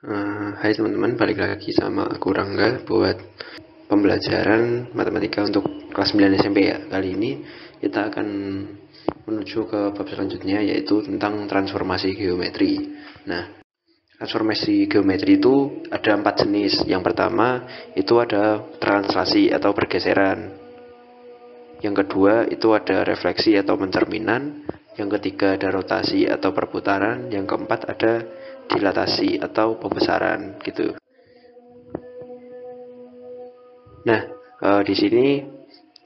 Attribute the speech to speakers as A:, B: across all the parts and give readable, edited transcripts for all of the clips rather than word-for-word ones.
A: Hai teman-teman, balik lagi sama aku Rangga buat pembelajaran matematika untuk kelas 9 SMP ya. Kali ini kita akan menuju ke bab selanjutnya, yaitu tentang transformasi geometri. Nah, transformasi geometri itu ada 4 jenis. Yang pertama itu ada translasi atau pergeseran. Yang kedua itu ada refleksi atau pencerminan. Yang ketiga ada rotasi atau perputaran. Yang keempat ada dilatasi atau pembesaran gitu. Nah, di sini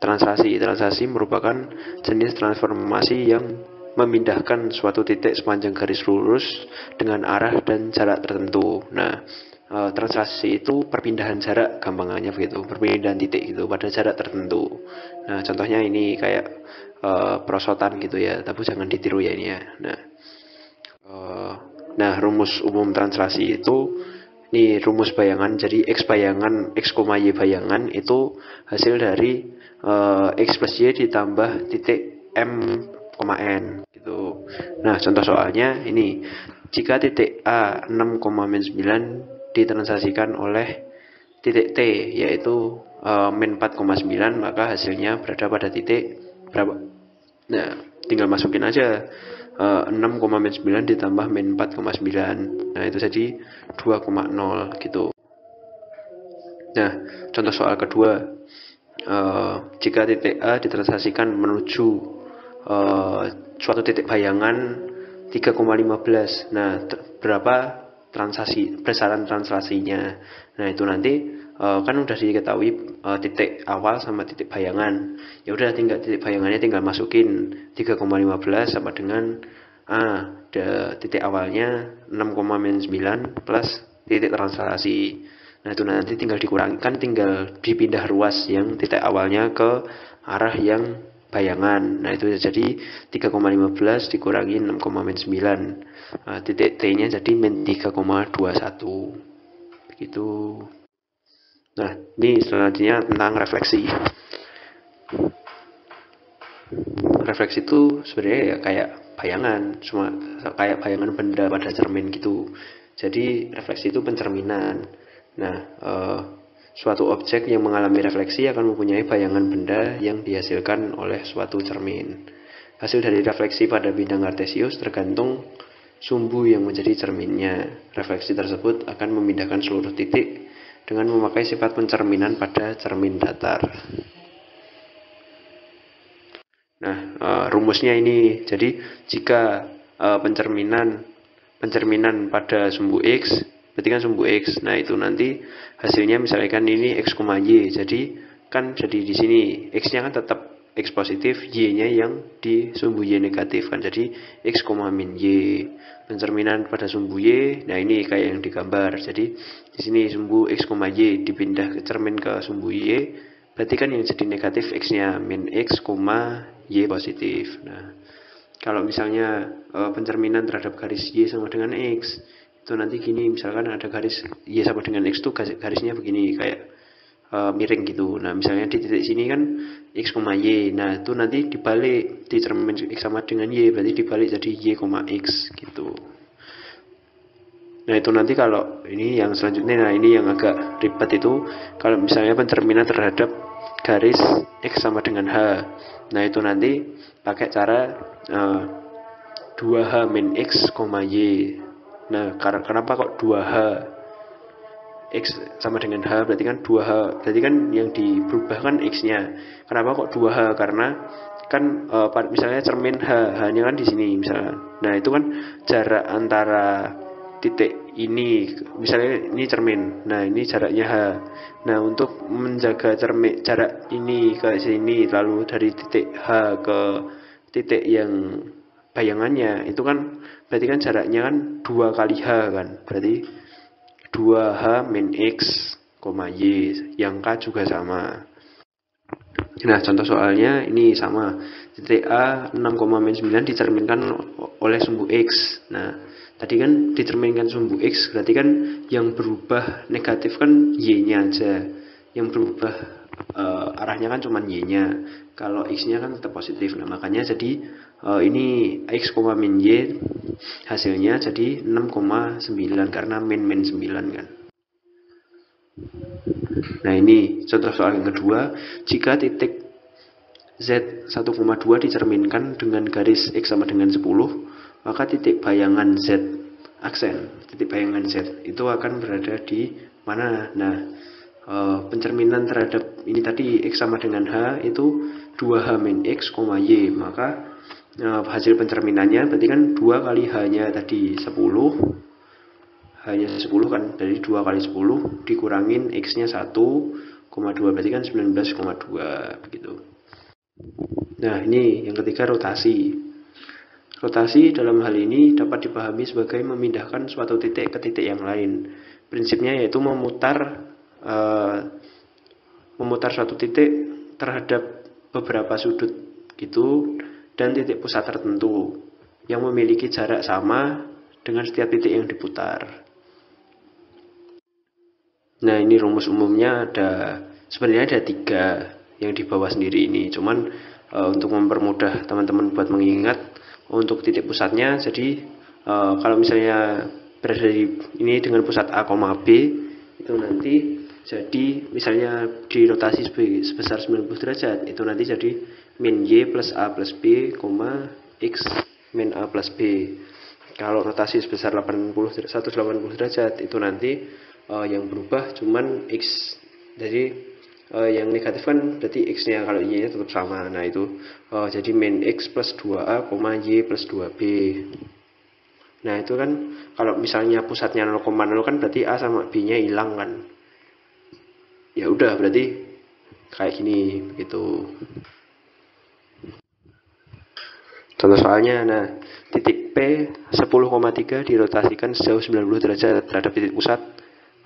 A: translasi merupakan jenis transformasi yang memindahkan suatu titik sepanjang garis lurus dengan arah dan jarak tertentu. Nah, translasi itu perpindahan jarak, gampangannya begitu, perpindahan titik gitu pada jarak tertentu. Nah, contohnya ini kayak perosotan gitu ya, tapi jangan ditiru ya ini ya. Eh, nah, rumus umum translasi itu ini rumus bayangan. Jadi X bayangan X, Y bayangan itu hasil dari X plus Y ditambah titik M, N gitu. Nah, contoh soalnya ini, jika titik A 6,9 ditranslasikan oleh titik T yaitu min 4,9, maka hasilnya berada pada titik berapa? Nah, tinggal masukin aja 6,9 ditambah min 4,9. Nah, itu jadi 2,0 gitu. Nah, contoh soal kedua, jika titik A ditranslasikan menuju suatu titik bayangan 3,15. Nah, berapa besaran translasinya? Nah, itu nanti kan udah diketahui titik awal sama titik bayangan. Ya udah, tinggal titik bayangannya tinggal masukin 3,15 sama dengan titik awalnya 6,9 plus titik translasi. Nah, itu nanti tinggal dikurangi, kan tinggal dipindah ruas yang titik awalnya ke arah yang bayangan. Nah, itu jadi 3,15 dikurangi 6,9. Titik T-nya jadi min 3,21. Begitu. Nah, ini selanjutnya tentang refleksi. Refleksi itu sebenarnya ya kayak bayangan, cuma kayak bayangan benda pada cermin gitu. Jadi refleksi itu pencerminan. Nah, suatu objek yang mengalami refleksi akan mempunyai bayangan benda yang dihasilkan oleh suatu cermin. Hasil dari refleksi pada bidang kartesius tergantung sumbu yang menjadi cerminnya. Refleksi tersebut akan memindahkan seluruh titik dengan memakai sifat pencerminan pada cermin datar. Nah, rumusnya ini, jadi jika pencerminan pada sumbu X, berarti kan sumbu X. Nah, itu nanti hasilnya misalkan ini X, Y. Jadi kan jadi di sini X-nya kan tetap X positif, Y-nya yang di sumbu Y negatif kan. Jadi X, min Y. Pencerminan pada sumbu Y, nah ini kayak yang digambar. Jadi di sini sumbu X, Y dipindah ke cermin ke sumbu Y. Berarti kan yang jadi negatif X-nya min X, Y positif. Nah, kalau misalnya pencerminan terhadap garis Y sama dengan X, itu nanti gini, misalkan ada garis Y sama dengan X tuh garisnya begini, kayak miring gitu. Nah, misalnya di titik sini kan X, Y. Nah, itu nanti dibalik, di cermin X sama dengan Y, berarti dibalik jadi Y, X gitu. Nah, itu nanti kalau ini yang selanjutnya, nah ini yang agak ribet itu, kalau misalnya pencerminan terhadap garis X sama dengan H. Nah, itu nanti pakai cara 2H min X, Y. Nah, kenapa kok 2H? X sama dengan H berarti kan 2H. Berarti kan yang diubah kan X-nya. Kenapa kok 2H? Karena kan misalnya cermin H-nya kan di sini misalnya. Nah, itu kan jarak antara titik ini, misalnya ini cermin. Nah, ini jaraknya H. Nah, untuk menjaga jarak ini ke sini, lalu dari titik H ke titik yang bayangannya, itu kan berarti kan jaraknya kan 2 kali H kan. Berarti 2H min X, Y, yang K juga sama. Nah, contoh soalnya ini sama. Titik A 6,9 dicerminkan oleh sumbu X. Nah, tadi kan dicerminkan sumbu X, berarti kan yang berubah negatif kan Y-nya aja. Yang berubah arahnya kan cuma Y-nya. Kalau X-nya kan tetap positif. Nah, makanya jadi ini X, min Y hasilnya jadi 6,9 karena min 9 kan. Nah ini contoh soal yang kedua, jika titik Z 1,2 dicerminkan dengan garis X sama dengan 10, maka titik bayangan Z titik bayangan Z itu akan berada di mana? Nah, pencerminan terhadap ini tadi X sama dengan H itu 2H min X, Y, maka hasil pencerminannya berarti kan 2 kali H-nya tadi 10, H-nya 10 kan, dari 2 kali 10 dikurangin X-nya 1,2 berarti kan 19,2 begitu. Nah ini yang ketiga, rotasi. Rotasi dalam hal ini dapat dipahami sebagai memindahkan suatu titik ke titik yang lain. Prinsipnya yaitu memutar suatu titik terhadap beberapa sudut gitu dan titik pusat tertentu yang memiliki jarak sama dengan setiap titik yang diputar. Nah ini rumus umumnya sebenarnya ada 3 yang di bawah sendiri ini, cuman untuk mempermudah teman-teman buat mengingat, untuk titik pusatnya jadi kalau misalnya berada di ini dengan pusat A, B itu nanti jadi misalnya dirotasi sebesar 90 derajat itu nanti jadi min Y plus A plus B, X min A plus B. Kalau rotasi sebesar 180 derajat itu nanti yang berubah cuman X, jadi yang negatif kan berarti X nya, kalau Y nya tetap sama. Nah itu jadi min X plus 2A, Y plus 2B. Nah itu kan kalau misalnya pusatnya 0,0 kan berarti A sama B nya hilang kan. Ya udah berarti kayak gini begitu. Contoh soalnya, nah titik P 10,3 dirotasikan sejauh 90 derajat terhadap titik pusat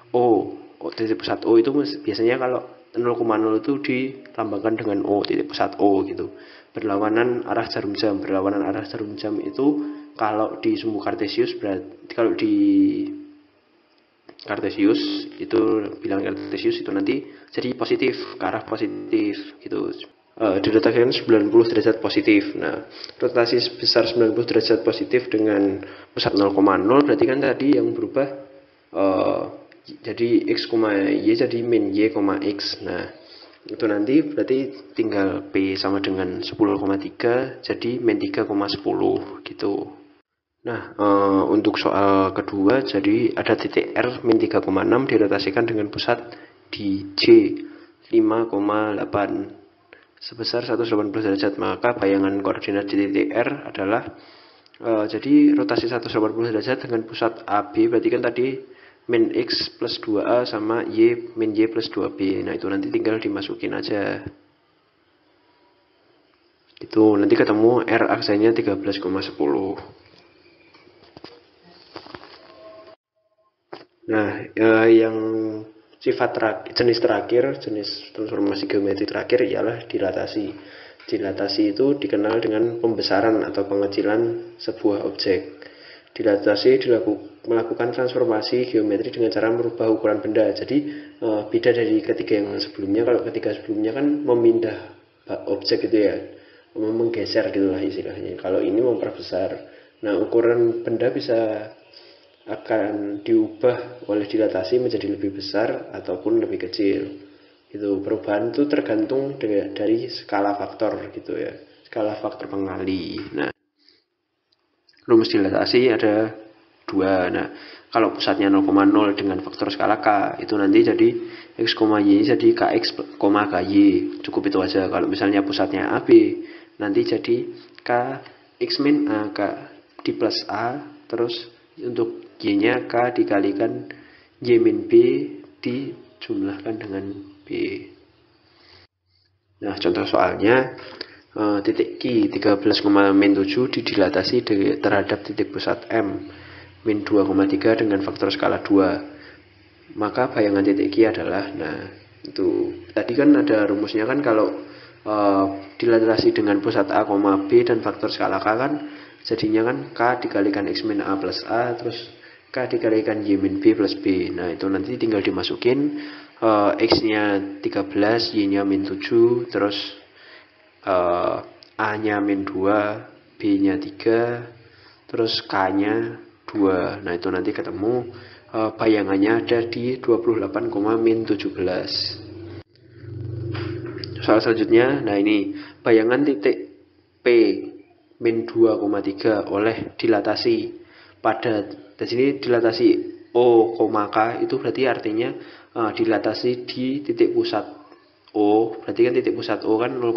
A: O. Titik pusat O itu biasanya kalau 0,0 itu dilambangkan dengan O, titik pusat O gitu. Berlawanan arah jarum jam. Berlawanan arah jarum jam itu kalau di sumbu kartesius berarti, kalau di kartesius itu bilangan kartesius itu nanti jadi positif, ke arah positif gitu. Dirotasikan 90 derajat positif. Nah, rotasi sebesar 90 derajat positif dengan pusat 0,0 berarti kan tadi yang berubah jadi X, Y jadi min Y, X. Nah itu nanti berarti tinggal P sama dengan 10,3 jadi min 3,10 gitu. Nah untuk soal kedua, jadi ada titik R min 3,6 dirotasikan dengan pusat di J 5,8 sebesar 180 derajat, maka bayangan koordinat di titik R adalah jadi rotasi 180 derajat dengan pusat AB berarti kan tadi min X plus 2A sama Y min Y plus 2B. Nah itu nanti tinggal dimasukin aja. Itu nanti ketemu R aksanya 13,10. Nah yang sifat jenis terakhir, jenis transformasi geometri terakhir ialah dilatasi. Dilatasi itu dikenal dengan pembesaran atau pengecilan sebuah objek. Dilatasi melakukan transformasi geometri dengan cara merubah ukuran benda. Jadi beda dari ketiga yang sebelumnya. Kalau ketiga sebelumnya kan memindah objek gitu ya, menggeser gitulah istilahnya. Kalau ini memperbesar. Nah ukuran benda akan diubah oleh dilatasi menjadi lebih besar ataupun lebih kecil. Itu perubahan itu tergantung dari skala faktor gitu ya, skala faktor pengali. Nah rumus dilatasi ada 2. Nah kalau pusatnya 0,0 dengan faktor skala K itu nanti jadi X, Y jadi KX, KY. Cukup itu aja. Kalau misalnya pusatnya AB nanti jadi K X min A, K di plus A, terus untuk Y nya K dikalikan Y min B dijumlahkan dengan B. Nah contoh soalnya titik Q 13,7 didilatasi terhadap titik pusat M min 2,3 dengan faktor skala 2. Maka bayangan titik Q adalah, nah itu tadi kan ada rumusnya kan, kalau dilatasi dengan pusat A, B dan faktor skala K kan jadinya kan K dikalikan X min A plus A terus K dikalikan Y min B plus B. Nah itu nanti tinggal dimasukin X nya 13, Y nya min 7, terus A nya min 2, B-nya 3, terus K-nya 2. Nah, itu nanti ketemu bayangannya ada di 28,-17. Soal selanjutnya, nah ini bayangan titik P min 2,3 oleh dilatasi padat. Di sini dilatasi O, K itu berarti artinya dilatasi di titik pusat O, berarti kan titik pusat O kan 0,0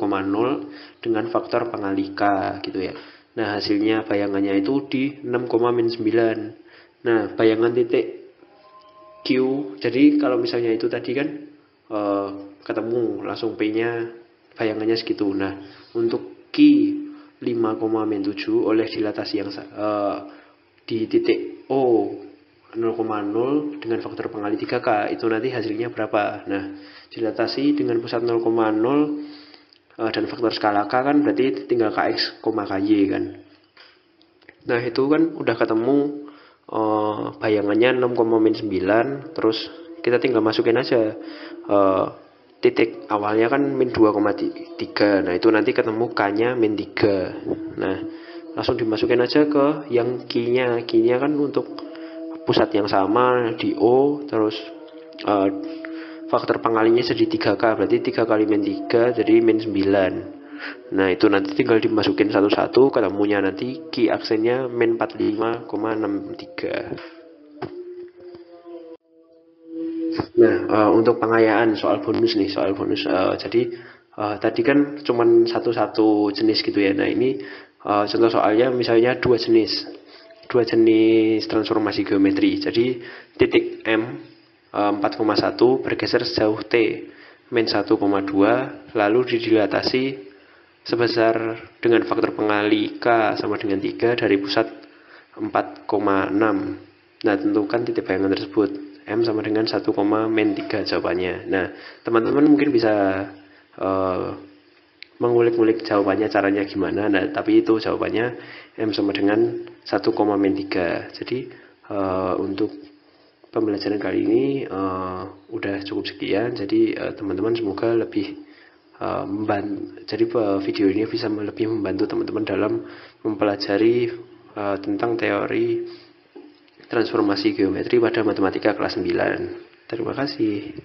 A: dengan faktor pengali K gitu ya. Nah, hasilnya bayangannya itu di 6,-9. Nah, bayangan titik Q, jadi kalau misalnya itu tadi kan ketemu langsung P-nya bayangannya segitu. Nah, untuk Q 5,-7 oleh dilatasi yang di titik O 0,0 dengan faktor pengali 3K, itu nanti hasilnya berapa? Nah, dilatasi dengan pusat 0,0 dan faktor skala K kan berarti tinggal Kx, Ky kan. Nah, itu kan udah ketemu bayangannya 6,-9, terus kita tinggal masukin aja titik awalnya kan min 2,3. Nah, itu nanti ketemu K-nya min 3. Nah, langsung dimasukin aja ke yang Q-nya. Q-nya kan untuk pusat yang sama di O, terus faktor pengalinya jadi 3K, berarti 3 kali min 3 jadi min 9. Nah, itu nanti tinggal dimasukin satu-satu, ketemunya nanti Q aksennya min 45,63. Nah, untuk pengayaan soal bonus nih, jadi tadi kan cuman satu jenis gitu ya. Nah, ini contoh soalnya misalnya dua jenis transformasi geometri. Jadi titik M 4,1 bergeser sejauh T min 1,2 lalu didilatasi sebesar dengan faktor pengali K sama dengan 3 dari pusat 4,6. Nah, tentukan titik bayangan tersebut. M sama dengan 1,-3 jawabannya. Nah, teman-teman mungkin bisa mengulik-ngulik jawabannya caranya gimana. Nah, tapi itu jawabannya M sama dengan 1,-3. Jadi untuk pembelajaran kali ini udah cukup sekian. Jadi teman-teman semoga lebih jadi video ini bisa lebih membantu teman-teman dalam mempelajari tentang teori transformasi geometri pada matematika kelas 9. Terima kasih.